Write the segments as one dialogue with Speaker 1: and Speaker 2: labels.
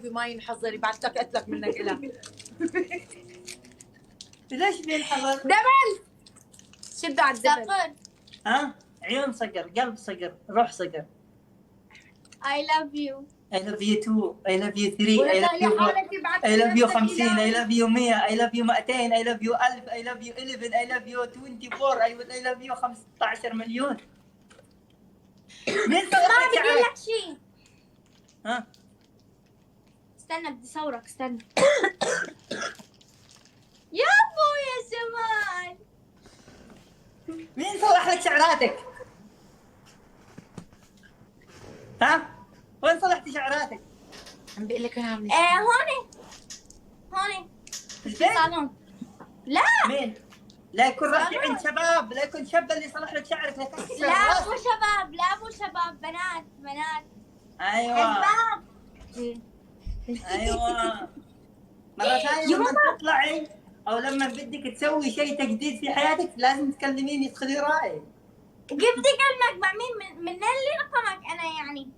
Speaker 1: لايفي ما ينحضر يبعث لك اتلك منك إلها.
Speaker 2: ليش بينحضر؟
Speaker 1: دبل شدوا على الدبل.
Speaker 3: صقر.
Speaker 2: ها عيون صقر، قلب صقر، روح صقر.
Speaker 3: I love you.
Speaker 2: I love you 2 I love you 3 I love you 4 I love you 50 I love you 100 I love you 200 I love you 1000 I love you 11 I love you 24 I love you 15 مليون. مين
Speaker 3: ما
Speaker 2: صلح
Speaker 3: بدي
Speaker 2: شعرك؟
Speaker 3: لك شيء.
Speaker 2: ها
Speaker 3: استنى بدي صورك استنى. يا ابو يا جمال.
Speaker 2: مين صلح لك شعراتك؟ ها؟ وين صلحتي شعراتك؟
Speaker 1: عم بقول لك انا عامله
Speaker 3: هوني
Speaker 2: ايش بك؟
Speaker 3: صالون. لا
Speaker 2: مين؟ لا يكون رحتي عند شباب، لا يكون شاب اللي يصلح لك شعرك، لا تكسر
Speaker 3: لا
Speaker 2: راسك.
Speaker 3: مو شباب، لا مو شباب، بنات
Speaker 2: ايوه
Speaker 3: احباب.
Speaker 2: ايوه. مرة ثانية لما تطلعي او لما بدك تسوي شيء تجديد في حياتك لازم تكلميني تدخلي رايي.
Speaker 3: جبت كلمك مع مين؟ من اللي رقمك انا يعني.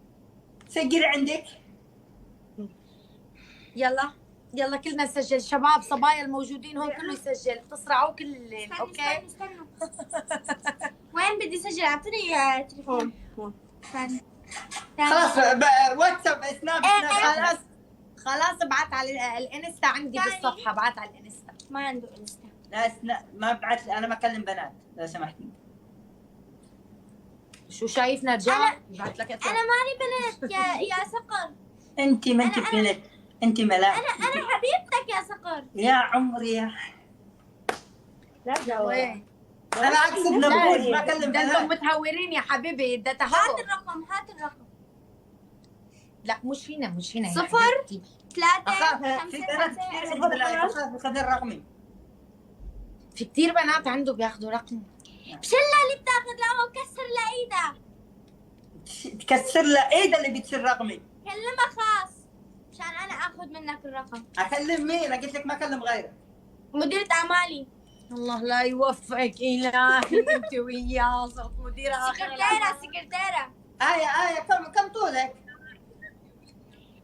Speaker 2: سجلي عندك.
Speaker 1: يلا كلنا نسجل، شباب صبايا الموجودين هون كله يسجل، بتسرعوا كل الليل. اوكي
Speaker 3: استنى وين بدي اسجل؟ اعطيني تليفون. استنى.
Speaker 2: خلاص واتساب سناب
Speaker 1: خلاص ابعت على الانستا عندي بالصفحه، ابعت على الانستا.
Speaker 3: ما عنده انستا.
Speaker 2: لا ما ابعث لي، انا ما اكلم بنات لو سمحتي.
Speaker 1: شو شايفنا رجال؟ ابعت لك
Speaker 3: انا ماني بنت يا صقر.
Speaker 2: انت ما انت بنت، انت ملاك.
Speaker 3: انا حبيبتك يا صقر.
Speaker 2: يا عمري يا
Speaker 1: لا وين؟
Speaker 2: انا اقصد نبوش ما اكلم
Speaker 1: ده انتم
Speaker 2: بنات.
Speaker 1: متهورين يا حبيبي، ده
Speaker 3: هات
Speaker 1: تهور.
Speaker 3: الرقم.
Speaker 1: لا مش هنا
Speaker 3: 0 3
Speaker 2: اخاف
Speaker 3: 5
Speaker 2: في بنات كثير عندي بالله، اخاف ياخذ رقمي.
Speaker 1: في كثير بنات عنده بياخذوا رقم.
Speaker 3: بشلة اللي بتاخذ لا وكسر له ايده.
Speaker 2: تكسر له ايده اللي بتشيل رقمي.
Speaker 3: كلمه خاص مشان انا اخذ منك الرقم.
Speaker 2: اكلم مين؟ انا قلت لك ما اكلم غيرك.
Speaker 3: مديرة اعمالي.
Speaker 1: الله لا يوفقك الهي انت وياه صرت مديره اخر.
Speaker 3: سكرتيرة.
Speaker 2: آية كم طولك؟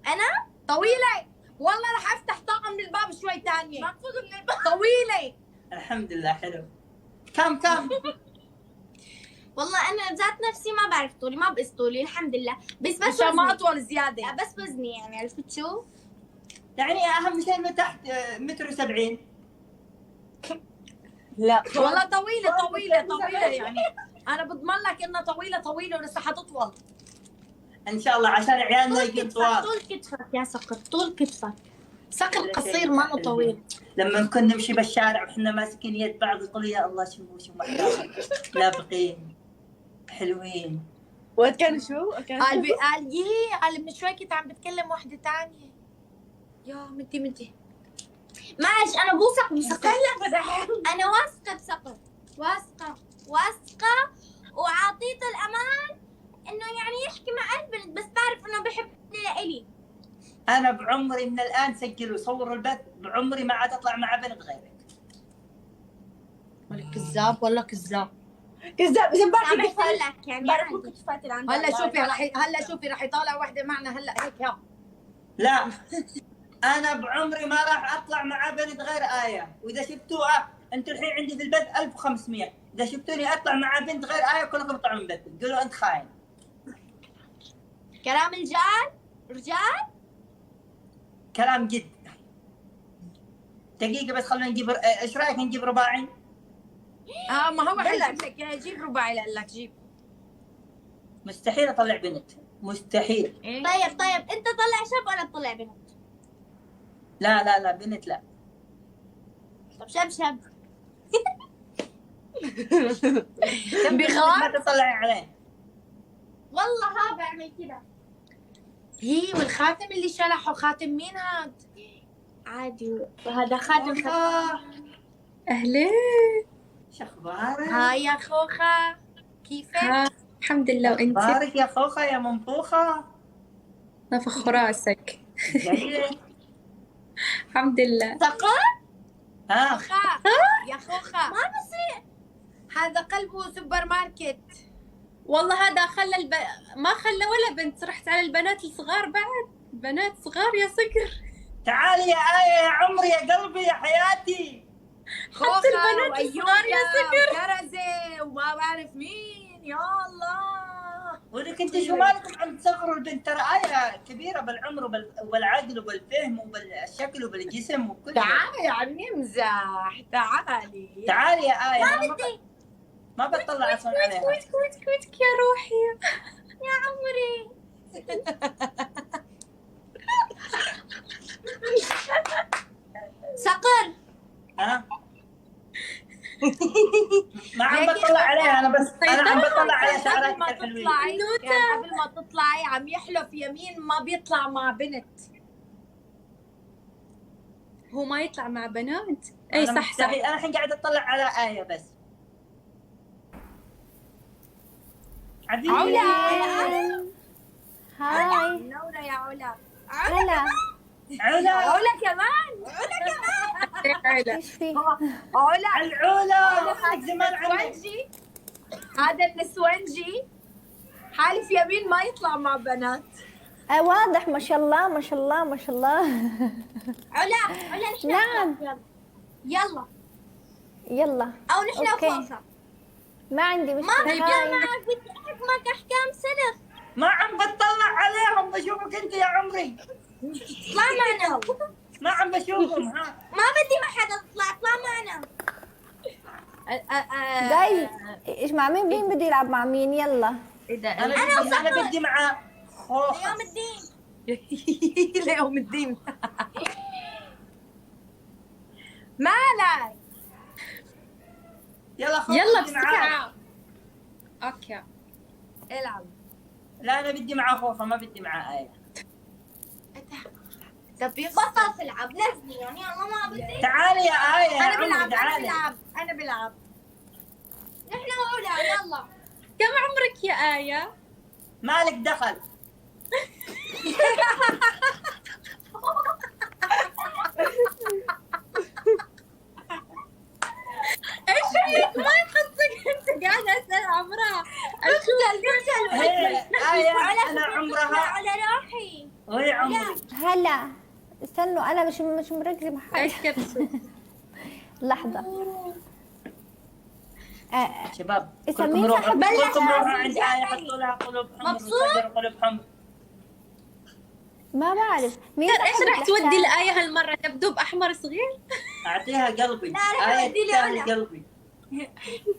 Speaker 3: انا
Speaker 1: طويله والله، رح افتح طاقه من الباب شوي ثانيه.
Speaker 3: مقصود من الباب.
Speaker 1: طويله
Speaker 2: الحمد لله حلو. كم؟
Speaker 3: والله انا ذات نفسي ما بعرف طولي، ما بقيس طولي الحمد لله، بس
Speaker 1: عشان ما
Speaker 3: وزني.
Speaker 1: اطول زياده.
Speaker 3: بس وزني يعني، عرفت شو؟
Speaker 2: يعني اهم شيء انه تحت متر 70.
Speaker 1: لا والله طويله يعني. انا بضمن لك انها طويله ولسه حتطول
Speaker 2: ان شاء الله عشان عيالنا يكون طوال.
Speaker 3: طول كتفك يا صقر، طول كتفك.
Speaker 1: صقر قصير ما انه طويل.
Speaker 2: لما كنا نمشي بالشارع وإحنا ماسكين يد بعض يقول يا الله شو محلاهم لابقين حلوين.
Speaker 4: وقت كانوا شو؟
Speaker 1: قال من شوي كنت عم بتكلم وحده ثانيه. يا مدي
Speaker 3: معلش انا بوثق بصقر. انا واثقه بصقر، واثقه وعطيته الامان انه يعني يحكي مع البنت، بس بعرف انه بحبني لإلي.
Speaker 2: انا بعمري من الان سجلوا صوروا البث، بعمري ما عاد اطلع مع بنت غيرك.
Speaker 1: كذاب والله كذاب.
Speaker 4: كذاب
Speaker 3: سامحت لك يعني.
Speaker 4: بعرف كنت فاتل عندها.
Speaker 1: هلا شوفي رح يطالع وحده معنا هلا هيك يا.
Speaker 2: لا انا بعمري ما راح اطلع مع بنت غير آية، واذا شفتوها انتوا الحين عندي في البث 1500، اذا شفتوني اطلع مع بنت غير آية كلكم اطلعوا من بث قولوا انت خاين.
Speaker 3: كلام رجال
Speaker 2: كلام جد. دقيقة بس خلينا نجيب، ايش رايك نجيب رباعي؟
Speaker 1: ما هو هلا لك جيب رباعي لك جيب.
Speaker 2: مستحيل اطلع بنت، مستحيل.
Speaker 3: طيب انت طلع شاب وانا اطلع بنت.
Speaker 2: لا بنت لا.
Speaker 3: طب شاب
Speaker 1: بخاف
Speaker 2: ما تطلعي عليه.
Speaker 3: والله ها بعمل كذا.
Speaker 1: هي والخاتم اللي شلحه خاتم مين هاد؟
Speaker 3: عادي هذا خاتم.
Speaker 4: اهلين،
Speaker 2: شو اخبارك؟
Speaker 1: هاي يا خوخة كيفك؟
Speaker 4: الحمد لله. وانت؟
Speaker 2: اخبارك يا خوخة يا منفوخة؟
Speaker 4: نفخ راسك.
Speaker 2: جيد.
Speaker 4: الحمد لله.
Speaker 3: صقر
Speaker 2: ها
Speaker 1: يا خوخة
Speaker 3: ما بصير.
Speaker 1: هذا قلبه سوبر ماركت.
Speaker 4: والله هذا ما خلى ولا بنت، رحت على البنات الصغار بعد. بنات صغار يا سكر.
Speaker 2: تعالي يا آية يا عمري يا قلبي يا حياتي.
Speaker 1: خوخة
Speaker 4: البنات
Speaker 1: وأيوبيا
Speaker 4: الصغار يا سكر.
Speaker 1: وكرزة وما بعرف مين. يا الله.
Speaker 2: ولك انت شو مالكم عم تصغروا البنت؟ ترى آية كبيرة بالعمر وبالعقل وبالفهم وبالشكل وبالجسم وكل شيء.
Speaker 1: تعالي عم نمزح. تعالي
Speaker 2: تعالي يا آية.
Speaker 3: ما بدي.
Speaker 2: ما بطلع اصلا عليها.
Speaker 4: كويت يا روحي.
Speaker 3: يا عمري. صقر.
Speaker 2: ها؟ ما عم بطلع عليها انا، بس انا عم بطلع على
Speaker 1: قبل
Speaker 2: شعراتك
Speaker 1: ما
Speaker 2: الحلوين.
Speaker 1: تطلعي يعني قبل ما تطلعي عم يحلف يمين ما بيطلع مع بنت.
Speaker 4: هو ما يطلع مع بنات؟ اي
Speaker 2: أنا
Speaker 4: صح.
Speaker 2: مستحيل. انا الحين قاعد اطلع على آية بس. عبير.
Speaker 1: علا.
Speaker 5: هاي.
Speaker 1: منورة يا علا.
Speaker 5: هلا.
Speaker 2: علا.
Speaker 1: علا كمان.
Speaker 4: علا.
Speaker 5: ايش في؟
Speaker 1: علا.
Speaker 2: العلا. لك زمان عنك.
Speaker 1: النسوانجي. هذا النسوانجي حالف يمين ما يطلع مع بنات.
Speaker 5: واضح ما شاء الله ما شاء الله ما شاء الله.
Speaker 3: علا نحن
Speaker 5: نعم.
Speaker 3: يلا.
Speaker 5: يلا.
Speaker 3: او نحن
Speaker 5: أوكي.
Speaker 3: خوخة.
Speaker 5: ما عندي
Speaker 3: ما
Speaker 5: مشكلة.
Speaker 3: بدي
Speaker 5: هاي.
Speaker 3: معك، بدي احكمك احكام سلف.
Speaker 2: ما عم بطلع عليهم، بشوفك انت يا عمري.
Speaker 3: اطلع معنا.
Speaker 2: ما عم بشوفهم. ها
Speaker 3: ما بدي مع حدا تطلع، اطلع معنا.
Speaker 5: جايز ايش مع مين بده يلعب مع مين؟ يلا.
Speaker 2: انا بدي مع خوخة.
Speaker 3: يوم الدين.
Speaker 1: ليوم الدين. مالك؟
Speaker 2: يلا خوخة.
Speaker 4: يلا
Speaker 2: بدي معاك.
Speaker 4: بسرعة. اوكي.
Speaker 1: العب.
Speaker 2: لا انا بدي مع خوخة، ما بدي مع آية.
Speaker 1: طب
Speaker 3: بطل تلعب، نزلي يعني. يلا ما بدي.
Speaker 2: تعالي يا آية يا
Speaker 1: انا
Speaker 2: عمري
Speaker 1: بلعب.
Speaker 2: تعالي.
Speaker 1: انا بلعب.
Speaker 3: نحن وعلا يلا.
Speaker 4: كم عمرك يا آية؟
Speaker 2: مالك دخل.
Speaker 4: ايش فيك؟ ما يخصك، انت قاعدة اسأل عمرها.
Speaker 2: هي آية انا عمرها
Speaker 3: على روحي.
Speaker 2: وهي عمري.
Speaker 5: هلا. استنوا انا مش مركزة مع حاجة.
Speaker 4: ايش كبسوا؟
Speaker 5: لحظة.
Speaker 2: شباب
Speaker 5: اسمين
Speaker 2: كلكم روحوا،
Speaker 5: صاحب
Speaker 2: كلكم
Speaker 3: بلع.
Speaker 2: روحوا عند آية، حطوا لها قلوب حمر
Speaker 3: مبسوط؟
Speaker 2: وصدروا قلوب حمر.
Speaker 5: ما بعرف مين
Speaker 4: ايش
Speaker 5: صاحب
Speaker 4: راح تودي
Speaker 5: الحساب؟
Speaker 4: الآية هالمرة؟ دبدوب احمر صغير؟
Speaker 2: اعطيها قلبي.
Speaker 3: لا، لا،
Speaker 2: آية
Speaker 3: ودي لي
Speaker 2: تستاهل
Speaker 3: علا.
Speaker 2: قلبي.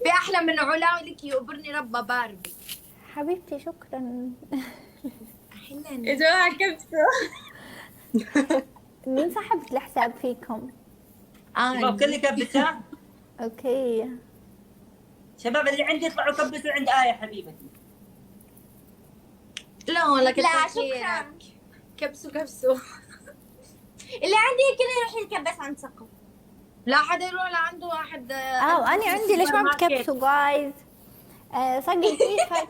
Speaker 1: في احلى من علا لك يقبرني ربى باربي.
Speaker 5: حبيبتي شكرا.
Speaker 4: يا جماعة كبسوا.
Speaker 5: مين صاحبة الحساب فيكم؟
Speaker 2: شباب كل كبسة.
Speaker 5: اوكي.
Speaker 2: شباب اللي عندي يطلعوا كبسوا عند آية حبيبتي.
Speaker 1: لا والله كتر
Speaker 3: لا
Speaker 1: خيرك.
Speaker 3: شكرا.
Speaker 1: كبسوا.
Speaker 3: اللي عندي كله يروح يكبس عند سقف.
Speaker 1: لا حدا يروح لعنده واحد.
Speaker 5: انا عندي ليش ما بتكبسوا جايز؟ صقل كيفك؟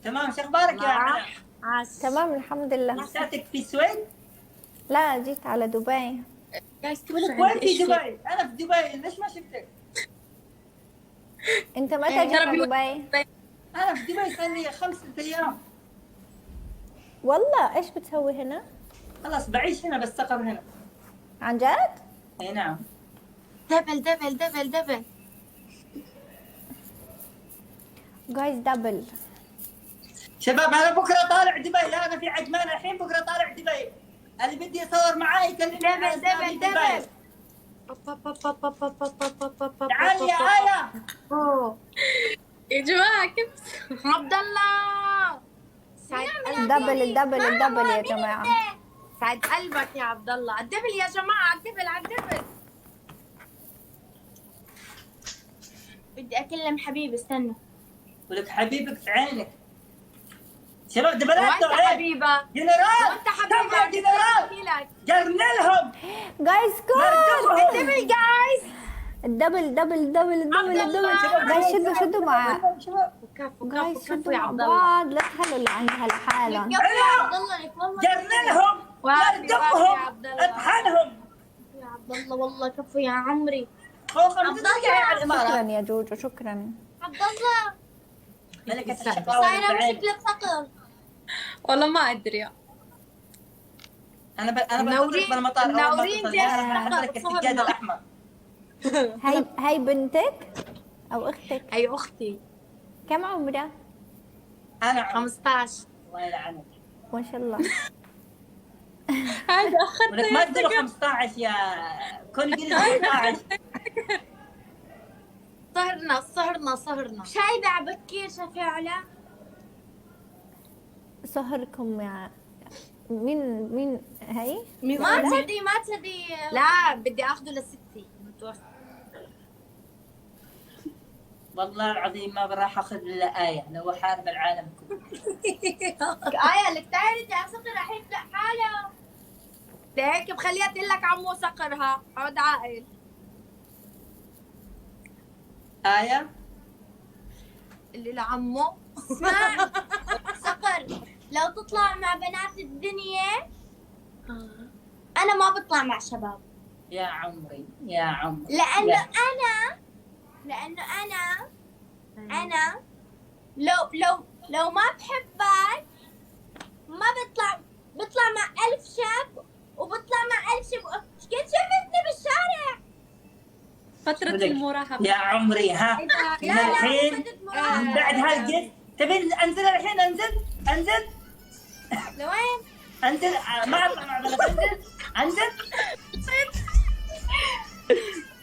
Speaker 2: تمام شو اخبارك يا علا؟
Speaker 5: تمام الحمد لله.
Speaker 2: لساتك في السويد؟
Speaker 5: لا جيت على دبي.
Speaker 4: جايز
Speaker 2: وين في دبي؟ انا في دبي، ليش ما شفتك؟
Speaker 5: انت متى جيت على دبي؟
Speaker 2: انا في دبي صار لي 5 ايام.
Speaker 5: والله ايش بتسوي هنا؟
Speaker 2: خلاص بعيش هنا بستقر هنا.
Speaker 5: عن جد؟
Speaker 2: اي نعم.
Speaker 1: دبل.
Speaker 5: جايز دبل.
Speaker 2: شباب انا بكره طالع دبي. لا انا في عجمان الحين، بكره طالع دبي. اللي بدي يصور معاي يكلمني على حسابي
Speaker 1: دبل.
Speaker 2: تعالي يا آية.
Speaker 4: يا جماعة كبسوا.
Speaker 1: عبد الله. سعد
Speaker 5: الدبل يا جماعة.
Speaker 1: سعد قلبك يا عبد الله. الدبل يا جماعة. الدبل.
Speaker 3: بدي اكلم حبيبي، استنى.
Speaker 2: ولك حبيبك في عينك. شباب دبلات
Speaker 1: وانت
Speaker 2: عليك.
Speaker 1: حبيبة.
Speaker 2: جنرال.
Speaker 1: وانت حبيبة.
Speaker 2: تبع جنرال. قرن لهم.
Speaker 5: جايز كول.
Speaker 2: مردوهم.
Speaker 1: الدبل جايز.
Speaker 5: الدبل.
Speaker 1: الله.
Speaker 5: جايز شدوا مع
Speaker 2: شباب
Speaker 5: جايز شدوا
Speaker 1: يا
Speaker 5: مع
Speaker 1: عبد الله.
Speaker 5: بعض. لا تخلوا اللي عندها لحالهم.
Speaker 3: يا عبد الله لك والله.
Speaker 2: قرن لهم.
Speaker 1: وافي يا
Speaker 2: مردوهم.
Speaker 1: عبد الله.
Speaker 2: اطحنهم.
Speaker 3: يا عبد الله والله كفو يا عمري.
Speaker 2: خوخة
Speaker 3: عبد الله.
Speaker 2: متزوجة على الامارات.
Speaker 5: شكرا يا جوجو شكرا.
Speaker 3: عبد الله
Speaker 2: ملكة
Speaker 1: صايرة
Speaker 2: الشقاوة
Speaker 3: صايره
Speaker 2: بالعين.
Speaker 3: مشكله ثقل.
Speaker 4: والله ما أدري.
Speaker 2: انا بنتظرك
Speaker 1: منورين-
Speaker 2: بالمطار اول ما
Speaker 1: منورين
Speaker 2: تصل.
Speaker 1: جيش
Speaker 2: انا
Speaker 1: الصقر
Speaker 2: لك
Speaker 1: وصهرنا.
Speaker 2: السجاد الاحمر.
Speaker 5: هاي بنتك او اختك؟
Speaker 1: هي اختي
Speaker 5: كم عمرها؟
Speaker 2: انا
Speaker 1: 15.
Speaker 2: الله يلعنك.
Speaker 5: ما شاء الله.
Speaker 4: هذا اخرته
Speaker 2: ولك ما تقولوا 15 يا كوني قولي 15.
Speaker 1: صهرنا
Speaker 3: شايبة بكير شافي علا.
Speaker 5: صهركم يا مين هاي؟
Speaker 3: ما تدي
Speaker 1: لا بدي اخذه لستي متوفى.
Speaker 2: والله العظيم ما راح اخذ الا آية لو احارب العالم كله.
Speaker 3: آية لك تعالي انت عم صقر راح يفلح حاله.
Speaker 1: لهيك بخليها تقول لك عمو صقرها عود عاقل.
Speaker 2: آية
Speaker 1: اللي لعمو
Speaker 3: اسمع صقر، لو تطلع مع بنات الدنيا انا ما بطلع مع شباب.
Speaker 2: يا عمري يا عمري.
Speaker 3: لانه
Speaker 2: لا.
Speaker 3: انا لو ما بحبك ما بطلع مع 1000 شاب وبطلع مع 1000 شاب. كنت شفتني بالشارع
Speaker 4: فترة
Speaker 2: ولك.
Speaker 4: المراهقة.
Speaker 2: يا عمري ها من الحين من بعد هالجد تبين انزل الحين انزل
Speaker 3: لوين؟
Speaker 2: انزل ما اطلع مع بنات انزل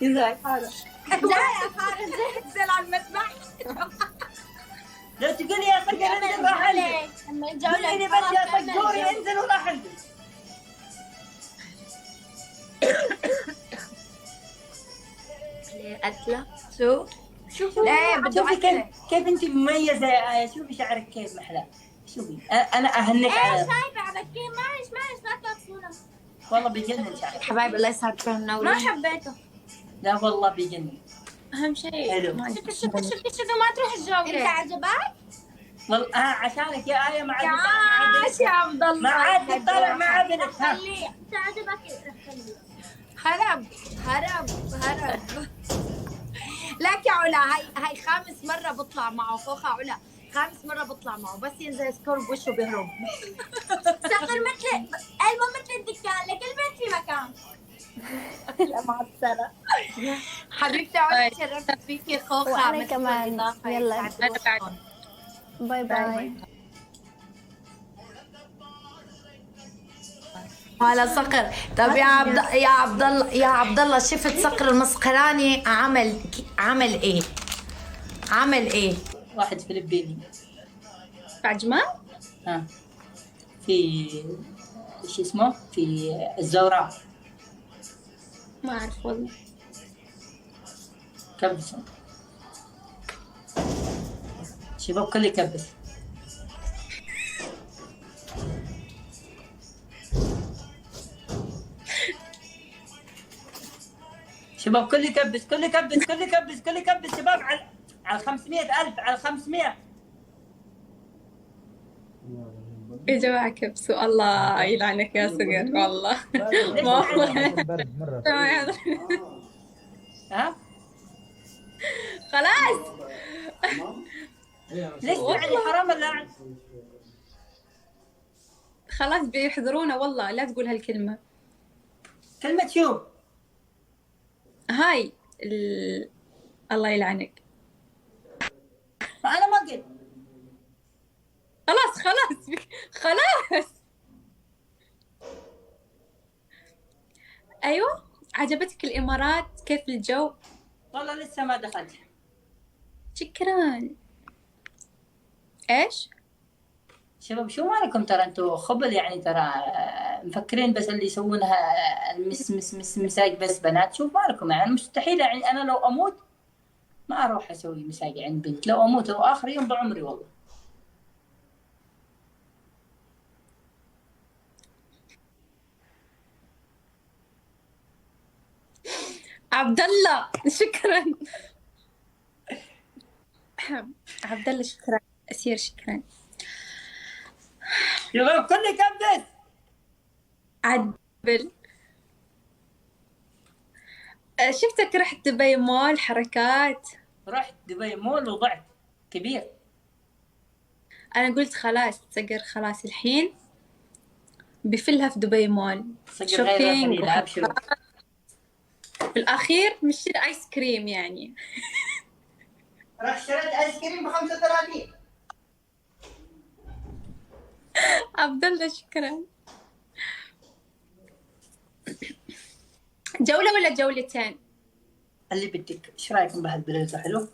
Speaker 1: ازاي حارة
Speaker 3: جاي خارج
Speaker 1: انزل على المسبح.
Speaker 2: لو تقولي يا صقر انزل راح انزل.
Speaker 3: لما
Speaker 2: قولي لي بس يا صقوري انزل وراح انزل.
Speaker 1: قتلة شوفي لا بده
Speaker 2: شوفي
Speaker 1: أكلة.
Speaker 2: كيف انت مميزه يا آية. شوفي شعرك كيف محلى. شوفي انا اهنك
Speaker 3: ايه
Speaker 2: على
Speaker 3: شايفة عبكي معلش لا تغسلونه.
Speaker 2: والله بيجنن شعرك.
Speaker 1: حبايب الله يسعدك فيهم
Speaker 3: ما
Speaker 1: منورين.
Speaker 3: حبيته.
Speaker 2: لا والله بيجنن.
Speaker 4: اهم شيء
Speaker 2: حلو.
Speaker 4: ما
Speaker 3: شوفي ما تروح الجوله. انت عجبك؟
Speaker 2: والله عشانك يا آية ما عاد
Speaker 1: عاش يا عبد الله.
Speaker 2: ما عاد تطلع مع بنت ها.
Speaker 3: خليه انت عجبك خليه.
Speaker 1: هرب لك يا علا هاي خامس مرة بطلع معه. خوخة علا خامس مرة بطلع معه بس ينزل سكور بوشه بيهرب.
Speaker 3: صقر مثل قلبه مثل الدكان لكل بيت في مكان.
Speaker 1: لا معصرة حبيبتي علا تشرفت فيكي خوخة.
Speaker 5: وأنا
Speaker 1: مثل
Speaker 5: كمان.
Speaker 1: الإضافة.
Speaker 5: يلا.
Speaker 1: يسعد
Speaker 4: أنا بعد.
Speaker 1: وقتكم.
Speaker 5: باي.
Speaker 1: هلا صقر. طب يا عبد الله شفت صقر المسقراني عمل ايه؟
Speaker 2: واحد فلبيني
Speaker 4: عجمان؟
Speaker 2: ها في شو اسمه في الزوراء
Speaker 4: ما اعرف والله.
Speaker 2: كبس شباب كل يكبس. شباب كل يكبس شباب على 500,000 على 500.
Speaker 4: يا جماعة كبسوا الله يلعنك يا صقر والله. ما
Speaker 6: برد
Speaker 2: ها
Speaker 4: خلاص
Speaker 2: ليش يعني حرام اللعن.
Speaker 4: خلاص بيحضرونا والله. لا تقول هالكلمة
Speaker 2: كلمة شو
Speaker 4: هاي الله يلعنك.
Speaker 2: أنا ما قلت.
Speaker 4: خلاص ايوه. عجبتك الامارات؟ كيف الجو؟
Speaker 2: والله لسه ما دخلت.
Speaker 4: شكرا. ايش؟
Speaker 2: شباب شو مالكم ترى انتوا خبل يعني ترى مفكرين بس اللي يسوونها مساج بس بنات. شوف مالكم يعني مستحيل يعني انا لو اموت ما اروح اسوي مساج عند بنت. لو اموت او اخر يوم بعمري والله.
Speaker 4: عبد الله شكرا. عبد الله شكرا. اسير شكرا.
Speaker 2: شباب كل يكبس.
Speaker 4: عدبل شفتك رحت دبي مول حركات.
Speaker 2: رحت دبي مول وضعت كبير.
Speaker 4: انا قلت خلاص صقر خلاص الحين بفلها في دبي مول
Speaker 2: صقر غير
Speaker 4: شوبينج
Speaker 2: الحليب ابشروا.
Speaker 4: بالأخير مشتري آيس كريم يعني.
Speaker 2: راح اشتريت ايس كريم ب 35.
Speaker 4: عبد الله شكرا. جولة ولا جولتين؟
Speaker 2: اللي بدك. ايش رايكم بهالبلوزه حلو؟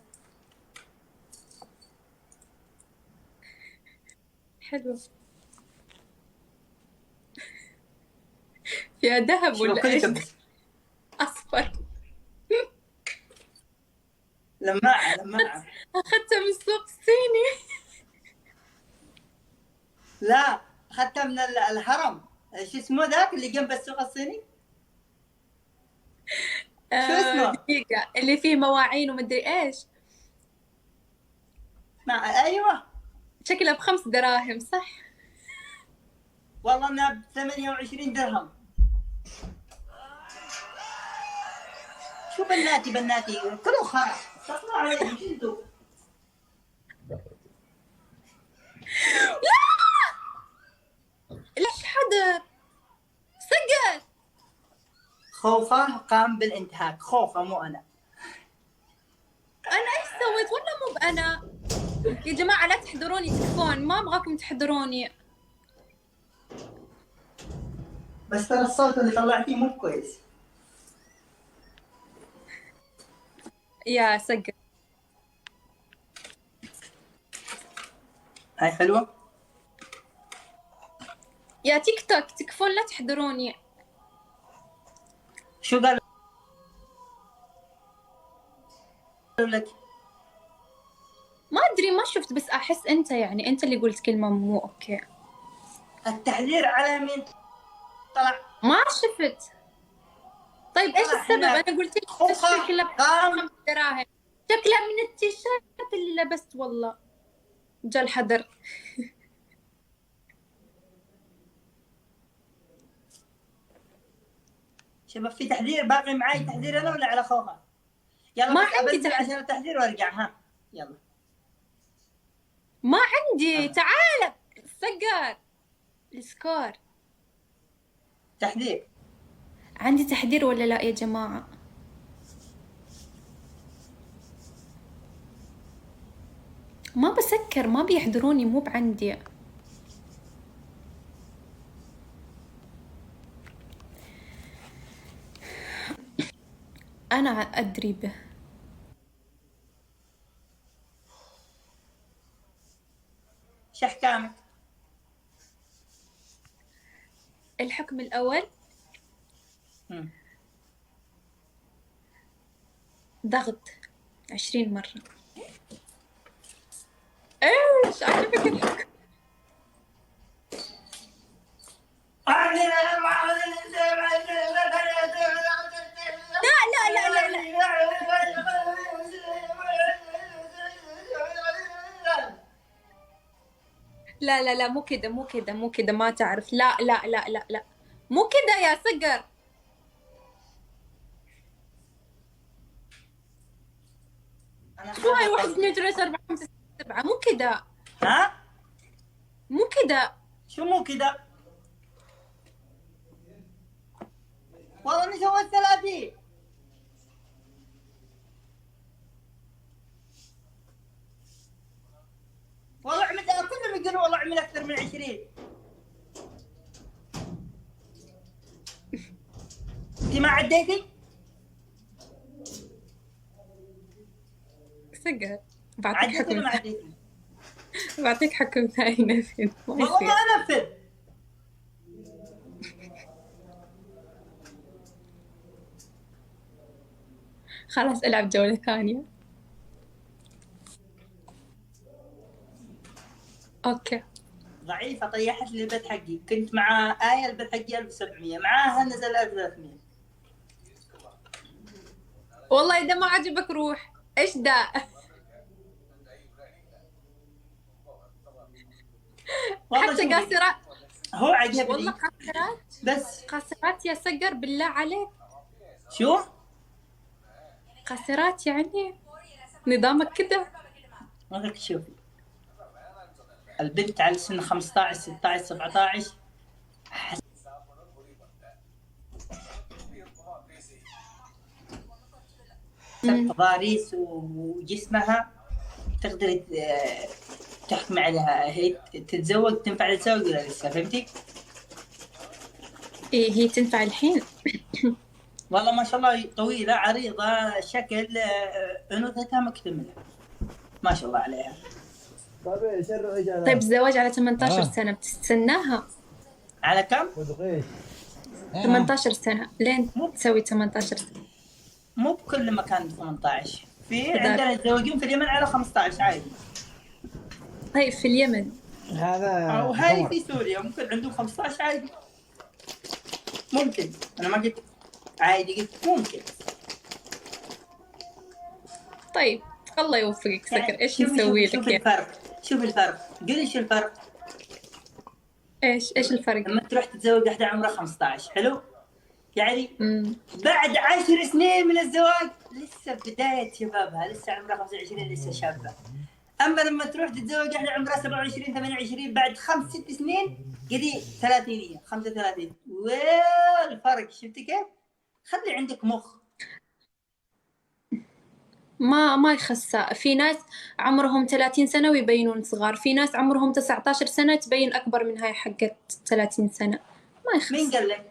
Speaker 4: حلو. فيها ذهب
Speaker 2: شو
Speaker 4: ولا
Speaker 2: كل
Speaker 4: ايش؟
Speaker 2: كبس.
Speaker 4: اصفر.
Speaker 2: لماعه لماعه.
Speaker 4: اخذتها من السوق الصيني.
Speaker 2: لا اخذتها من الهرم. شو اسمه ذاك اللي جنب السوق الصيني؟ شو اسمه؟
Speaker 4: دقيقة، اللي فيه مواعين ومدري ايش.
Speaker 2: مع ايوه
Speaker 4: شكلها ب5 دراهم صح؟
Speaker 2: والله انها ب 28 درهم. شو بناتي بناتي كلوا خرا استغفر عليكم شو انتوا؟
Speaker 4: ليش حدا سقر؟
Speaker 2: خوخه قام بالانتهاك. خوخه مو انا.
Speaker 4: انا ايش سويت ولا مو بانا؟ يا جماعة لا تحضروني تكفون، ما ابغاكم تحضروني.
Speaker 2: بس ترى الصوت اللي طلعتيه مو كويس.
Speaker 4: يا سقر
Speaker 2: هاي حلوه.
Speaker 4: يا تيك توك تكفون لا تحضروني.
Speaker 2: شو قالوا لك؟
Speaker 4: ما ادري ما شفت، بس احس انت يعني انت اللي قلت كلمة مو اوكي.
Speaker 2: التحذير على مين طلع؟
Speaker 4: ما شفت. طيب ايش
Speaker 2: طلع
Speaker 4: السبب؟
Speaker 2: هناك.
Speaker 4: انا قلت لك
Speaker 2: خوخة
Speaker 4: شكلها
Speaker 2: قام.
Speaker 4: ب5 دراهم. شكلها من التيشيرت اللي لبست والله. جا الحذر.
Speaker 2: شباب في تحذير باقي معي. تحذير انا ولا على خوخه؟ يلا
Speaker 4: ما
Speaker 2: بس
Speaker 4: عندي
Speaker 2: أبنزل
Speaker 4: تحذير.
Speaker 2: عشان التحذير وارجع. ها يلا.
Speaker 4: ما عندي. تعال سقر السكور.
Speaker 2: تحذير.
Speaker 4: عندي تحذير ولا لا يا جماعة؟ ما بسكر، ما بيحضروني، مو بعندي. أنا أدري به.
Speaker 2: شو احكامك؟
Speaker 4: الحكم الأول ضغط 20 مرة. ايش عجبك الحكم؟ لا لا لا لا لا لا لا لا مو كده مو كده مو كده، ما تعرف. لا لا لا لا لا مو كده يا سقر. شو هاي 1 2 3 4 5 6 7 مو كده.
Speaker 2: ها؟
Speaker 4: مو كده.
Speaker 2: شو مو كذا؟ والله اني سويت 30. والله عملت كلهم يقولوا والله عمل اكثر من 20. انت ما عديتي؟
Speaker 4: سقر بعطيك
Speaker 2: عديتي ولا
Speaker 4: حكم
Speaker 2: ما عديتي؟
Speaker 4: بعطيك حكم ثاني نفذ. ما
Speaker 2: والله
Speaker 4: يصير.
Speaker 2: ما انفذ.
Speaker 4: خلاص العب جولة ثانية. اوكي.
Speaker 2: ضعيفه طيحت لي البث حقي. كنت مع آية البث حقي 1700 معاها نزل 1300.
Speaker 4: والله اذا ما عجبك روح. ايش ده؟
Speaker 2: والله
Speaker 4: حتى
Speaker 2: شوفي،
Speaker 4: قاصرات.
Speaker 2: هو عجبني
Speaker 4: والله قاصرات.
Speaker 2: بس.
Speaker 4: قاصرات يا سقر بالله عليك.
Speaker 2: شو؟
Speaker 4: قاصرات يعني نظامك كده.
Speaker 2: ولك شوفي البنت على سن 15 16 17 تضاريس وجسمها تقدر تحكم عليها، هي تتزوج تنفع تتزوج ولا لسه؟ فهمتي؟
Speaker 4: إيه هي تنفع الحين؟
Speaker 2: والله ما شاء الله طويلة عريضة شكل، أنوثتها مكتملة ما شاء الله عليها.
Speaker 4: طيب الزواج على 18 سنة بتستناها؟
Speaker 2: على كم؟
Speaker 4: 18 سنة لين تسوي 18 سنة؟
Speaker 2: مو بكل مكان 18، في
Speaker 4: كذا.
Speaker 2: عندنا يتزوجون في اليمن على 15 عادي.
Speaker 4: طيب في اليمن
Speaker 2: أو هاي في سوريا ممكن عندهم 15 عادي. ممكن، أنا ما قلت عادي، قلت ممكن.
Speaker 4: طيب الله يوفقك سكر.
Speaker 2: يعني
Speaker 4: ايش نسوي
Speaker 2: شوف
Speaker 4: لك يعني؟
Speaker 2: الفرق، شوف الفرق، قولي شو الفرق.
Speaker 4: ايش الفرق؟
Speaker 2: لما تروح تتزوج واحدة عمرها 15 حلو، يعني
Speaker 4: مم.
Speaker 2: بعد 10 سنين من الزواج لسه بداية شبابها، لسه عمرها 25 لسه شابة. أما لما تروح تتزوج واحدة عمرها 27 28 بعد 5 6 سنين قدي 30 35. والفرق شفتي كيف؟ خلي عندك مخ.
Speaker 4: ما يخسى. في ناس عمرهم 30 سنة ويبينون صغار، في ناس عمرهم 19 سنة تبين أكبر من هاي حقت 30 سنة. ما يخسى.
Speaker 2: مين قال لك؟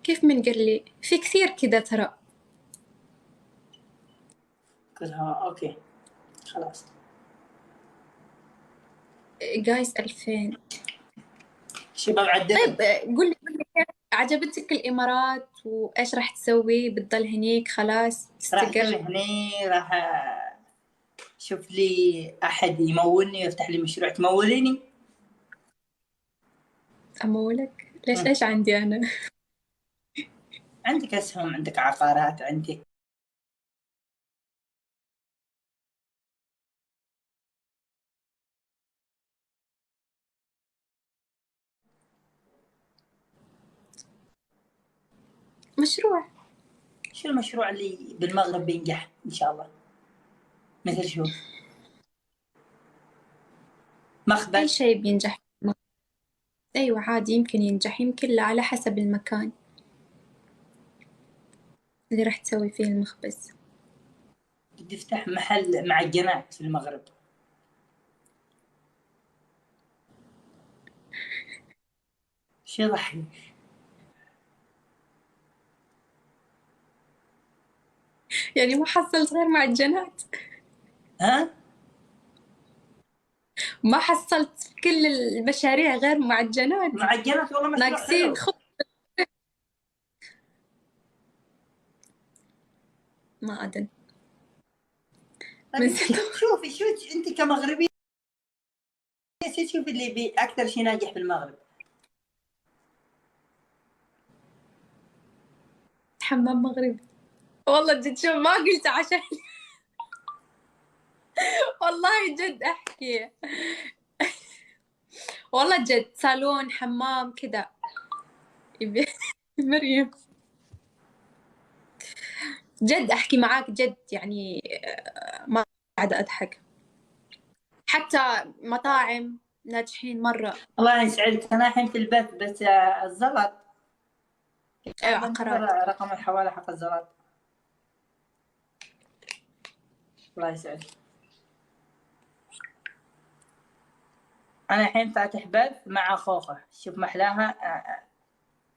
Speaker 4: كيف من قال لي؟ في كثير كذا ترى.
Speaker 2: قلها أوكي خلاص.
Speaker 4: جايز 2000.
Speaker 2: شباب عدل.
Speaker 4: طيب قول لي كيف عجبتك الإمارات وإيش راح تسوي؟ بتضل هنيك خلاص
Speaker 2: راح أسوي
Speaker 4: تستقر؟
Speaker 2: هني، راح شوف لي أحد يمولني ويفتح لي مشروع. تموليني؟
Speaker 4: أمولك؟ ليش إيش عندي أنا؟
Speaker 2: عندك أسهم، عندك عقارات، عندك
Speaker 4: مشروع.
Speaker 2: شو المشروع اللي بالمغرب بينجح إن شاء الله؟ مثل شو؟
Speaker 4: أي
Speaker 2: مخبز؟
Speaker 4: شيء بينجح. أيوة عادي، يمكن ينجح يمكن لا، على حسب المكان اللي راح تسوي فيه المخبز.
Speaker 2: بدي افتح محل معجنات في المغرب. شو يضحك؟
Speaker 4: يعني ما حصلت غير معجنات؟
Speaker 2: ها؟
Speaker 4: ما حصلت في كل المشاريع غير معجنات؟
Speaker 2: معجنات والله مشروع
Speaker 4: ناقصين
Speaker 2: حلو.
Speaker 4: خط. ما أدري.
Speaker 2: طيب انت شوفي شو انت كمغربية شوفي اللي اكثر شيء ناجح في المغرب.
Speaker 4: حمام مغربي. والله جد شوف ما قلت عشان والله جد أحكي والله جد صالون حمام كذا. مريم جد أحكي معاك جد يعني ما قاعدة أضحك. حتى مطاعم ناجحين مرة.
Speaker 2: الله يسعدك. انا الحين في البث بس الزلط.
Speaker 4: أيوة عقارات.
Speaker 2: رقم الحوالة حق الزلط. الله يسعدك. انا الحين فاتح بث مع خوخة، شوف محلاها.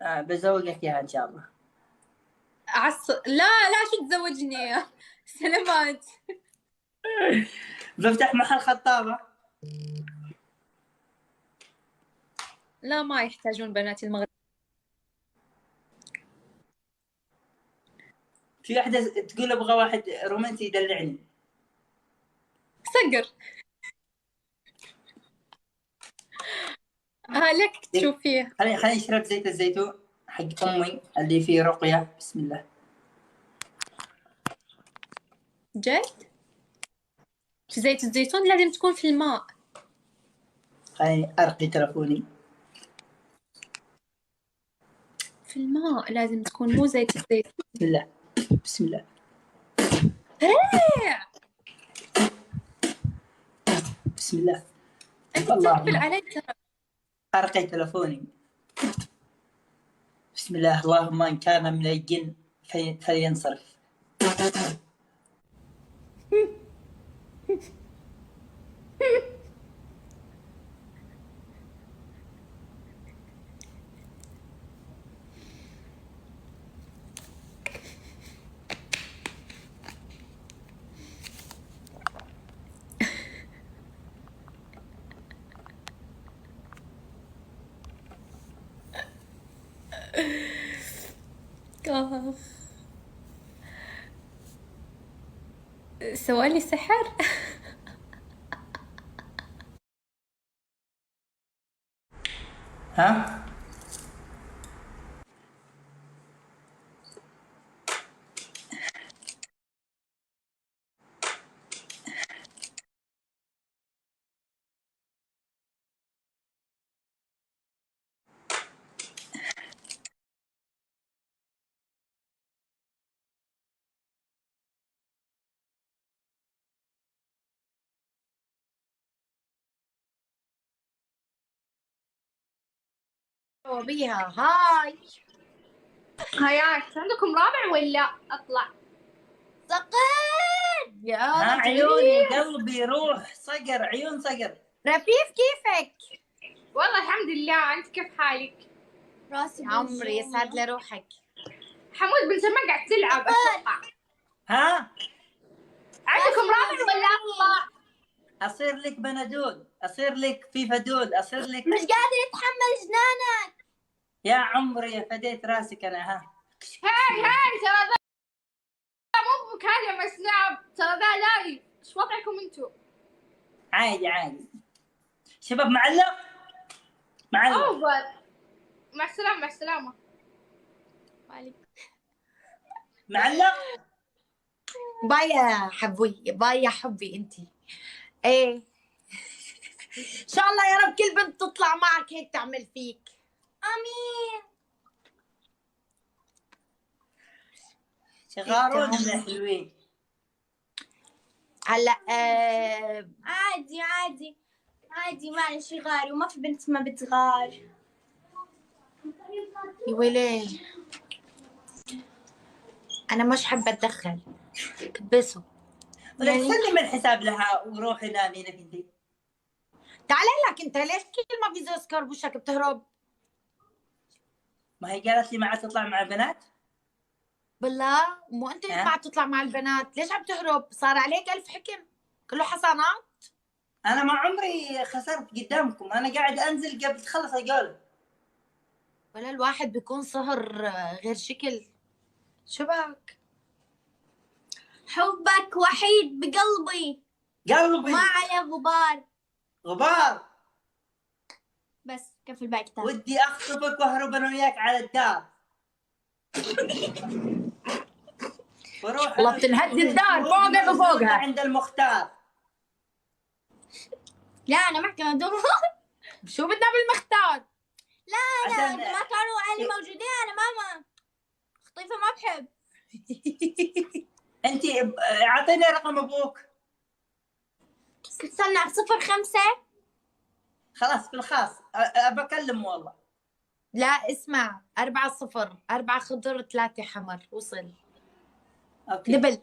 Speaker 2: بزوجك اياها ان شاء الله.
Speaker 4: لا شو تزوجني سلامات.
Speaker 2: بفتح محل خطابة.
Speaker 4: لا ما يحتاجون بنات المغرب.
Speaker 2: في واحدة تقول ابغى واحد رومانسي يدلعني.
Speaker 4: سقر. لك تشوفيه.
Speaker 2: خليني اشرب زيت الزيتون حق امي اللي فيه رقية. بسم الله.
Speaker 4: جد؟ زيت الزيتون لازم تكون في الماء.
Speaker 2: خليني ارقي تلفوني.
Speaker 4: في الماء لازم تكون، مو زيت الزيتون.
Speaker 2: بسم الله بسم الله.
Speaker 4: سريع.
Speaker 2: بسم الله.
Speaker 4: انت
Speaker 2: والله
Speaker 4: تقفل علي ترى.
Speaker 2: أرقي تلفوني. بسم الله، اللهم إن كان من الجن فلينصرف.
Speaker 4: سوالي سحر.
Speaker 2: ها؟
Speaker 1: بيها هاي.
Speaker 6: هياك عندكم رابع ولا اطلع؟
Speaker 3: صقر
Speaker 1: يا
Speaker 2: ها عيوني قلبي روح صقر، عيون صقر.
Speaker 1: رفيف كيفك؟
Speaker 6: والله الحمد لله، انت كيف حالك؟
Speaker 3: راسي
Speaker 1: يا عمري يسعد لي روحك.
Speaker 6: حمود بن سلمان قاعد تلعب اتوقع.
Speaker 2: ها؟
Speaker 6: عندكم رابع ولا اطلع؟
Speaker 2: أصير لك بنادول، أصير لك فيفا دول، أصير لك.
Speaker 3: مش قادر يتحمل جنانك.
Speaker 2: يا عمري فديت راسك أنا. ها؟
Speaker 6: هاي ترى ذا مو بكلمة سناب، ترى ذا لايف. ايش وضعكم انتو؟
Speaker 2: عادي عادي. شباب معلق؟ معلق.
Speaker 6: اوفر. مع السلامة مع السلامة.
Speaker 2: معلق؟
Speaker 1: باي يا حبوي، باي يا حبي انتي. ايه ان شاء الله يا رب كل بنت تطلع معك هيك تعمل فيك.
Speaker 3: امين.
Speaker 2: شغارون ولا حلوين؟
Speaker 1: هلا
Speaker 3: عادي عادي عادي، معلش غاري وما في بنت ما بتغار.
Speaker 1: يا ويلي انا مش حابه اتدخل كبسوا.
Speaker 2: يعني سلم الحساب لها وروحي نامي لك انت.
Speaker 1: تعالي لك انت ليش كل ما بيزوز كربوشك بتهرب؟
Speaker 2: ما هي قالت لي ما عاد تطلع مع البنات.
Speaker 1: بالله مو انت
Speaker 2: ها؟
Speaker 1: ما عم تطلع مع البنات، ليش عم تهرب؟ صار عليك الف حكم كله حصانات.
Speaker 2: انا ما عمري خسرت قدامكم، انا قاعد انزل قبل تخلص الجوله.
Speaker 1: ولا الواحد بيكون سهر غير شكل. شبك
Speaker 3: حبك وحيد بقلبي
Speaker 2: قلبي
Speaker 3: ما عليه غبار.
Speaker 2: غبار.
Speaker 3: بس كفي الباقي كتاب.
Speaker 2: ودي اخطفك واهرب انا وياك على الدار. وروح
Speaker 1: والله بتنهد الدار فوقك وفوقها.
Speaker 2: عند المختار.
Speaker 3: لا انا محكمة دوم.
Speaker 1: شو بدنا بالمختار؟
Speaker 3: لا
Speaker 2: عشان
Speaker 3: اذا ما كانوا اهلي موجودين انا ماما خطيفة ما بحب.
Speaker 2: انت اعطيني رقم ابوك.
Speaker 3: استنى 05.
Speaker 2: خلاص في الخاص بكلم والله.
Speaker 1: لا اسمع 4-0 4 خضر 3 حمر وصل.
Speaker 2: اوكي
Speaker 1: دبل.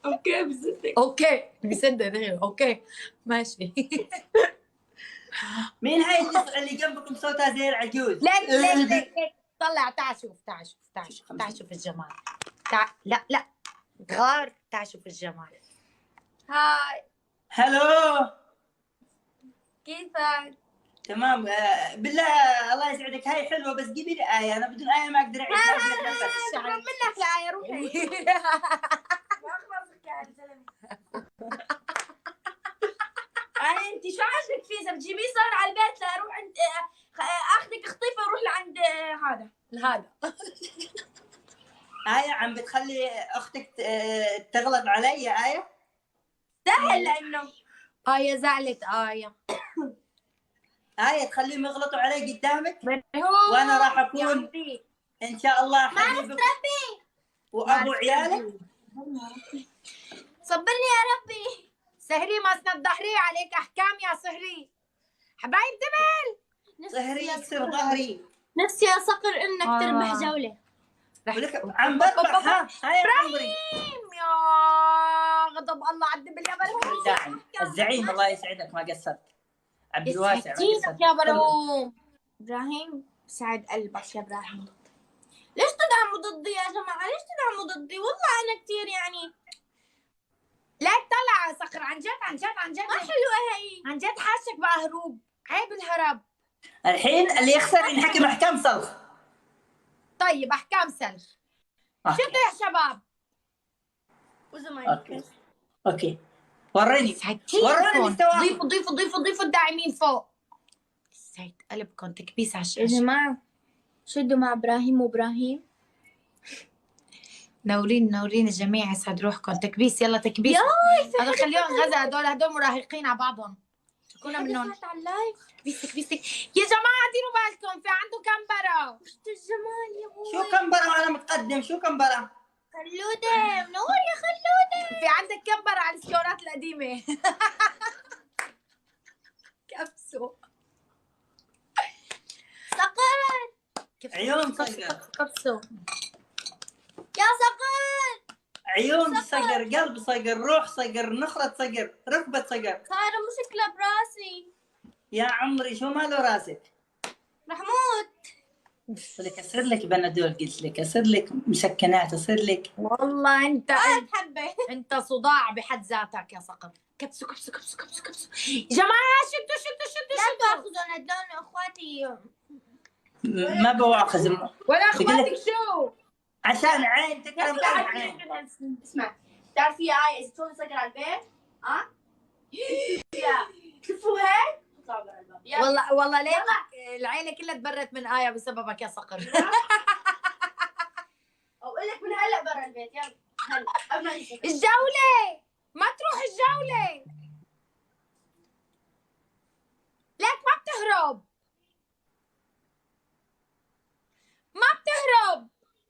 Speaker 1: اوكي بصدق. اوكي بصدق. اوكي ماشي.
Speaker 2: مين هاي اللي جنبكم صوتها زي العجوز؟
Speaker 1: ليك طلع. تعال شوف تعال شوف الجمال. لا غار. تعال شوف الجمال.
Speaker 3: هاي
Speaker 2: هلو
Speaker 3: كيفك؟
Speaker 2: تمام. بالله الله يسعدك، هاي حلوه بس جيبي لي ايه، انا بدون ايه ما اقدر اعيش.
Speaker 3: شكرا منك يا روحي. انت شو عاجبك فيه؟ بتجيبيه صار على البيت لاروح عند اخذك خطيفه واروح لعند هذا.
Speaker 2: آية عم بتخلي أختك تغلط علي يا آية؟
Speaker 3: سهل لانه
Speaker 1: آية زعلت آية.
Speaker 2: آية تخليهم يغلطوا علي قدامك؟
Speaker 1: هو
Speaker 2: وأنا راح أكون إن شاء الله
Speaker 3: ما
Speaker 2: حبيبك.
Speaker 3: نستربي.
Speaker 2: وابو عيالك.
Speaker 3: صبرني يا ربي.
Speaker 1: سهري ما تنضحري عليك احكام يا سهري. حبايب دبل.
Speaker 2: ظهري يصير ظهري.
Speaker 3: نفسي يا صقر انك تربح جولة.
Speaker 2: ولك عم بربح. ها يا عمري.
Speaker 1: يا غضب الله على الدبل يا بلوم.
Speaker 2: الداعم الزعيم الله يسعدك ما قصرت. عبد الواسع ما
Speaker 3: يسعدك
Speaker 2: قصرت.
Speaker 3: يا بلوم. ابراهيم سعد قلبك يا ابراهيم. ليش تدعموا ضدي يا جماعة؟ ليش تدعموا ضدي؟ والله انا كثير يعني
Speaker 1: لا تطلع يا صقر عن جد عن جد عن جد.
Speaker 3: ما حلوة هي.
Speaker 1: عن جد حاسك بقى هروب. عيب الهرب.
Speaker 2: الحين اللي يخسر ينحكم احكام صلخ.
Speaker 1: طيب احكام سلخ.
Speaker 2: أوكي.
Speaker 1: شدوا يا شباب.
Speaker 2: اوكي اوكي وريني وروني
Speaker 1: ضيفوا
Speaker 2: مستواكم.
Speaker 1: ضيفوا الداعمين فوق. سعيد قلبكم تكبيس على
Speaker 3: يا
Speaker 1: الشاشة.
Speaker 3: جماعة شدوا مع ابراهيم وابراهيم.
Speaker 1: نورين الجميع يسعد روحكم. تكبيس يلا تكبيس. هذا خليهم غزة هدول مراهقين على بعضهم. كنا منهم
Speaker 3: على اللايف.
Speaker 1: تكبيس. يا جماعة ديروا بالكم في عنده كمبرة.
Speaker 3: وش الجمال يا ابوي.
Speaker 2: شو كمبرة وانا متقدم؟ شو كمبرة؟
Speaker 3: خلودة منور يا خلودة.
Speaker 1: في عندك كمبرة على السكورات القديمة. كبسوا.
Speaker 3: صقر
Speaker 2: عيون صقر.
Speaker 1: كبسوا.
Speaker 3: يا صقر.
Speaker 2: عيون صقر، قلب صقر، روح صقر، نخرة صقر، ركبة صقر.
Speaker 3: صايرة مشكلة براسي.
Speaker 2: يا عمري شو ماله راسك؟
Speaker 3: رح موت.
Speaker 2: لك اصير لك بنادول، قلت لك اصير لك مسكنات، اصير لك.
Speaker 1: والله انت
Speaker 3: حبة.
Speaker 1: انت صداع بحد ذاتك يا صقر. كبسوا. يا جماعة شدوا.
Speaker 3: لا تاخذون هدول اخواتي.
Speaker 2: ما بواخذ
Speaker 1: ولا اخواتك شو؟
Speaker 2: عشان عين تكرم عين.
Speaker 3: اسمع تعرفي يا آية إذا تسوي صقر على البيت شوفوا هيك اطلعوا برا الباب. يلا.
Speaker 1: والله ليك العيلة كلها تبرت من آية بسببك يا صقر.
Speaker 3: اقول لك من هلا برا البيت. يلا هلا قبل ما نسكر.
Speaker 1: الجولة ما تروح الجولة. ليك ما بتهرب.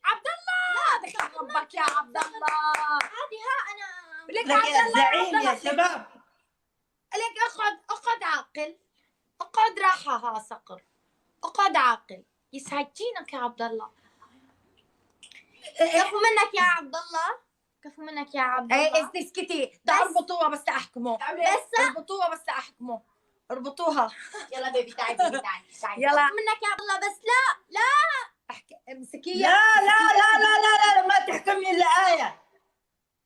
Speaker 1: عبد الله دخل ربك يا عبد الله.
Speaker 3: عادي ها انا
Speaker 1: لك
Speaker 2: لك يا زعيم يا شباب.
Speaker 1: لك اقعد عاقل. اقعد راحة ها صقر. اقعد عاقل. يسعدينك يا عبد الله.
Speaker 3: كفو منك يا عبد الله. كفو منك يا عبد الله.
Speaker 1: ايه اسكتي. اربطوها بس احكمه. اربطوها. اربطوها.
Speaker 3: يلا بيبي تعي بيبي تعي.
Speaker 1: يلا.
Speaker 3: كفو منك يا عبد الله بس لا
Speaker 1: امسكيها.
Speaker 2: لا ما تحكمني الا آية.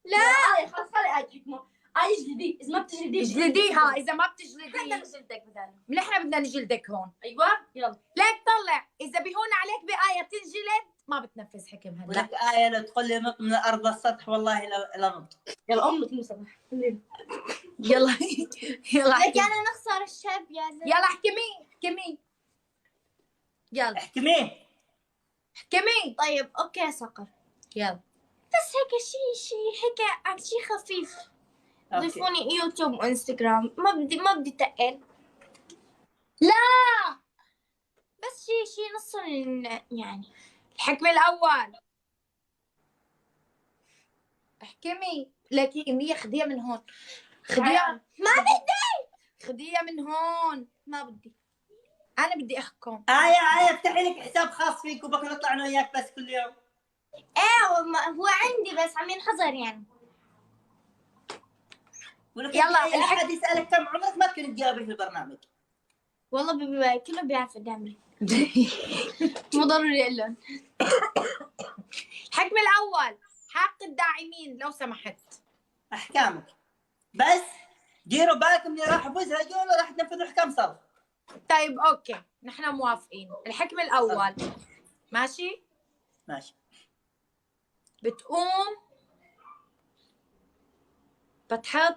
Speaker 3: لا خلاص خلي تحكمه. اجلدي اذا ما بتجلدي
Speaker 1: اجلديها. اذا ما
Speaker 3: حتى
Speaker 1: بتجلدي
Speaker 3: نجلدك بداله.
Speaker 1: نحن بدنا نجلدك هون.
Speaker 3: ايوه يلا.
Speaker 1: ليك طلع. اذا بيهون عليك بآية تنجلد ما بتنفذ حكم هلا.
Speaker 2: ولك آية لو تقول لي نط من الأرض للسطح والله لا نط.
Speaker 3: يلا امك المصباح.
Speaker 1: يلا
Speaker 3: لك انا نخسر الشاب يا زلمه.
Speaker 1: يلا احكمي. يلا
Speaker 2: احكميه.
Speaker 3: طيب اوكي صقر.
Speaker 1: يلا.
Speaker 3: بس هيك شيء هيك شيء خفيف.
Speaker 2: أوكي.
Speaker 3: ضيفوني يوتيوب وانستغرام. ما بدي تقل.
Speaker 1: لا
Speaker 3: بس شيء نص يعني.
Speaker 1: الحكم الأول. احكمي. لكن هي خديها من هون.
Speaker 3: ما بدي.
Speaker 1: خديها من هون.
Speaker 3: ما بدي.
Speaker 1: أنا بدي أحكم.
Speaker 2: آية افتحي لك حساب خاص فيك وبكره نطلع أنا وياك بس كل يوم.
Speaker 3: هو عندي بس عم ينحظر يعني.
Speaker 2: ولك
Speaker 1: يلا،
Speaker 2: أي أحد يسألك كم عمرك ما تكون تجاوبي في البرنامج.
Speaker 3: والله كله بيعرف قد عمري. مو ضروري اقول لهم.
Speaker 1: الحكم الأول حق الداعمين لو سمحت.
Speaker 2: أحكامك بس ديروا بالكم إني راح أفوز هالجولة راح تنفذوا أحكام صرف.
Speaker 1: طيب أوكي نحن موافقين. الحكم الأول ماشي. بتقوم بتحط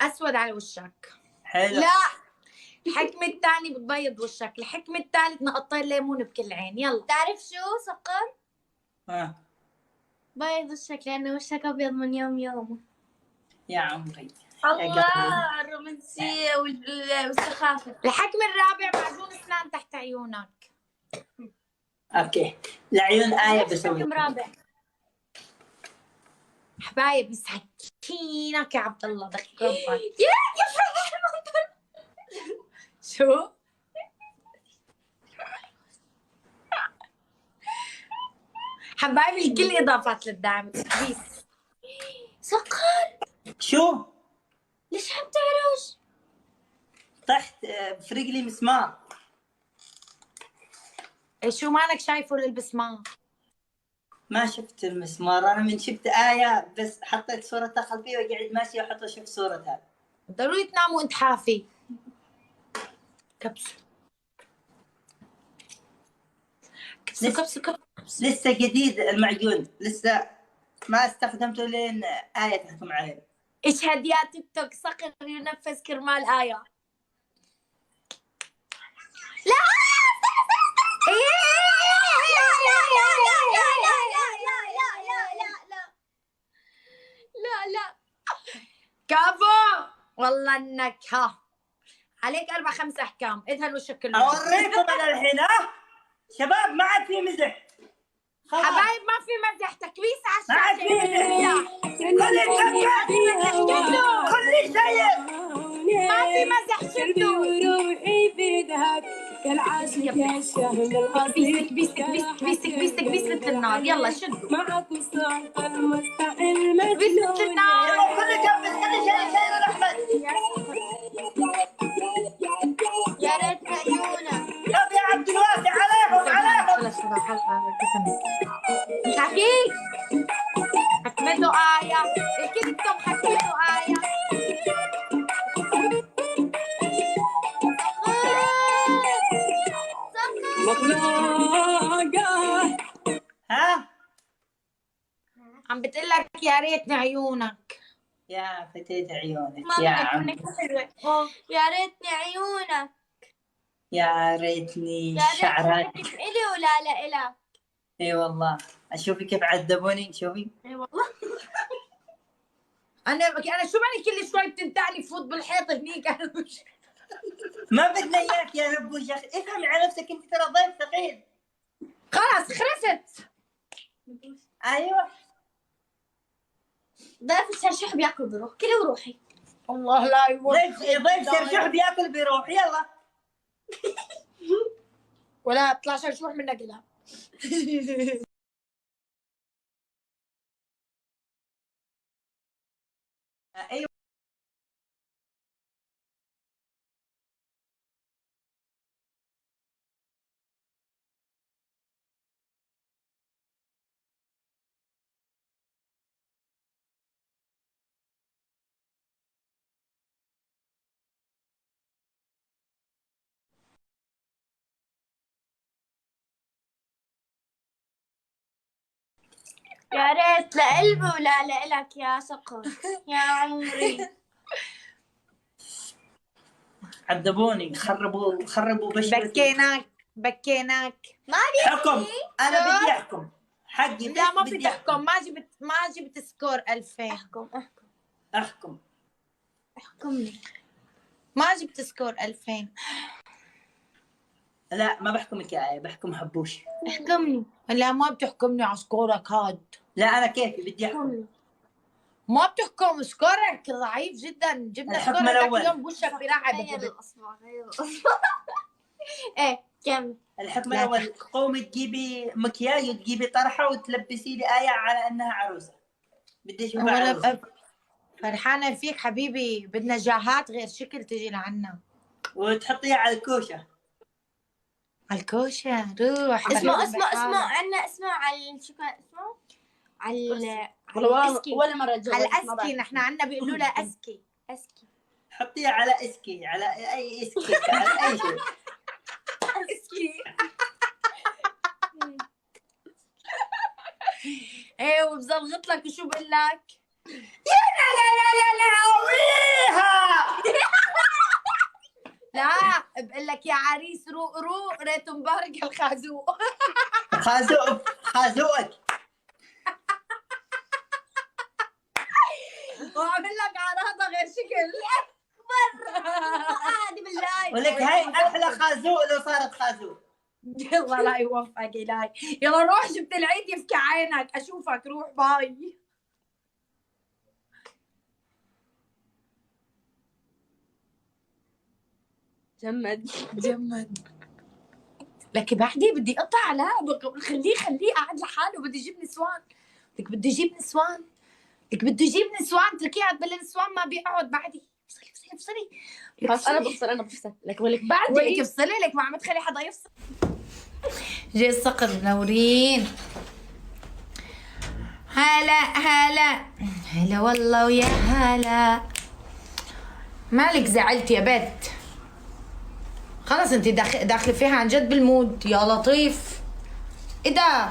Speaker 1: أسود على وشك.
Speaker 2: حلو.
Speaker 1: لا الحكم الثاني بتبيض وشك. الحكم الثالث نقطتين ليمون بكل عين. يلا.
Speaker 3: تعرف شو صقر؟
Speaker 5: بيض وشك لأنه وشك أبيض من يوم.
Speaker 2: يا عمري
Speaker 3: الله الرومانسية والسخافة.
Speaker 1: الحكم الرابع معجون اسنان تحت عيونك.
Speaker 2: اوكي لعيون آية بسوي.
Speaker 3: حكم رابع.
Speaker 1: حبايب يسكينك يا عبد الله دقيق ربك. شو؟ حبايبي الكل اضافات للدعم بيس.
Speaker 3: سكر
Speaker 2: شو؟
Speaker 3: ليش حاب تعرج؟
Speaker 2: طحت في رجلي مسمار.
Speaker 1: شو مالك شايفه للبسمار؟
Speaker 2: ما شفت المسمار، انا من شفت آية بس حطيت صورتها خلفية وقاعد ماشي احط اشوف صورتها.
Speaker 1: ضروري تنام وانت حافي. كبسه كبسه.
Speaker 2: لسه جديد المعجون، لسه ما استخدمته لين آية تحكم عليه.
Speaker 1: اشهد يا تيك توك صقر ينفذ كرمال آية. لا
Speaker 3: لا
Speaker 1: كفو والله انك عليك 4-5 احكام ادهن وشك كله.
Speaker 2: اوريكم انا الحين. شباب ما عاد في مزح. خلاص
Speaker 1: حبايب ما في مزح، تكبيس على
Speaker 2: ما عاد
Speaker 1: الشاشة.
Speaker 2: في مزح. كل شيء
Speaker 1: ما في مزح شفتوا.
Speaker 7: وروحي في ذهب كالعاشق يا الشهم الغصيب.
Speaker 1: بيستك مثل النار. يلا شدوا
Speaker 7: معك الصوت المستقل
Speaker 1: بيس مثل النار.
Speaker 2: يلا كل كبس كل شيء احمد.
Speaker 3: يا ريت عيونك.
Speaker 2: طب يا عبد الواسع عليهم.
Speaker 1: خلص الحلقة حكيك حكمته آية الكل انتم حكيتوا آية.
Speaker 7: مطلقة
Speaker 2: ها
Speaker 1: عم بتقلك يا ريتني عيونك.
Speaker 2: يا فتيت عيونك يا
Speaker 3: ماما
Speaker 2: عم.
Speaker 3: عيونك حلوة. يا ريتني عيونك.
Speaker 2: يا ريتني
Speaker 3: يا ريت
Speaker 2: شعرك.
Speaker 3: عيونك إلي ولا لا إلك.
Speaker 2: اي والله اشوفي كيف عذبوني. شوفي
Speaker 3: اي والله.
Speaker 1: انا شو ماني كل شوي بتنتعني فوت بالحيط هنيك.
Speaker 2: ما بدنا اياك يا نبوش يا اخي. افهمي على نفسك، انت ترى ضيف ثقيل.
Speaker 1: خلاص خرست.
Speaker 2: ايوه
Speaker 3: ضيف الشرشح بياكل بروح كلي وروحي.
Speaker 1: الله لا يوفقك.
Speaker 2: ضيف شرشوح بياكل بيروح. يلا
Speaker 1: ولا اطلع شرشوح منك لا.
Speaker 2: ايوه
Speaker 3: يا ريت لقلبي ولا لإلك يا سقر يا عمري.
Speaker 2: عذبوني. خربوا بشرتي.
Speaker 1: بكيناك.
Speaker 3: ما
Speaker 2: حكم. انا بدي احكم حقي.
Speaker 1: لا ما
Speaker 2: بدي
Speaker 1: بدي احكم. ما جبت سكور 2000.
Speaker 2: احكم.
Speaker 3: احكمني.
Speaker 1: ما جبت سكور 2000.
Speaker 2: لا ما بحكمك يا آية، بحكم حبوش.
Speaker 3: احكمني.
Speaker 1: لا ما بتحكمني على سكورك هاد.
Speaker 2: لا انا كيفي بدي احكم.
Speaker 3: احكمني.
Speaker 1: ما بتحكم سكورك ضعيف جدا. جبنا
Speaker 2: الحكم
Speaker 1: سكورك ذاك
Speaker 2: الأول.
Speaker 1: اليوم بوشك برعب.
Speaker 3: غير الاصبع غير الاصبع. ايه كمل.
Speaker 2: الحكم
Speaker 1: لا
Speaker 2: الاول قومي تجيبي مكياج وتجيبي طرحه وتلبسي لي آية على انها عروسه. بدي اشوفها عروسه.
Speaker 1: فرحانة فيك حبيبي. بدنا جاهات غير شكل تجي لعنا.
Speaker 2: وتحطيها على الكوشه.
Speaker 1: على الكوشة روح.
Speaker 3: اسمه عندنا اسمه على شو كان اسمه؟ على الاسكي.
Speaker 6: ولا مرة جربت.
Speaker 1: على الاسكي. نحن عنا بيقولوا لها اسكي.
Speaker 3: اسكي.
Speaker 2: حطيها على اسكي، على اي اسكي، على اي شيء.
Speaker 1: اسكي. ايه وبزلغط لك وشو بقول لك؟ لا بقول لك يا عريس روق ريت مبارك الخازوق.
Speaker 2: خازوقك.
Speaker 1: وعامل لك عراضه غير شكل.
Speaker 3: عادي بالله.
Speaker 2: ولك هاي احلى خازوق لو صارت خازوق.
Speaker 1: يلا لا يوفقك إلهي. يلا روح جبت العيد يفكي عينك. اشوفك روح باي.
Speaker 3: جمد. لك بعدي بدي اقطع، لا خليه قاعد لحاله. بدي اجيب نسوان. لك بده يجيب نسوان. اتركيه قاعد بالنسوان ما بيقعد بعدي. افصلي.
Speaker 8: خلاص انا بفصل لك ولك بعدي.
Speaker 3: ولك افصلي، لك ما عم تخلي حدا يفصل. جاي الصقر منورين. هلا والله ويا هلا. مالك زعلت يا بت؟ خلص انت داخله فيها عن جد بالمود. يا لطيف. ايه ده؟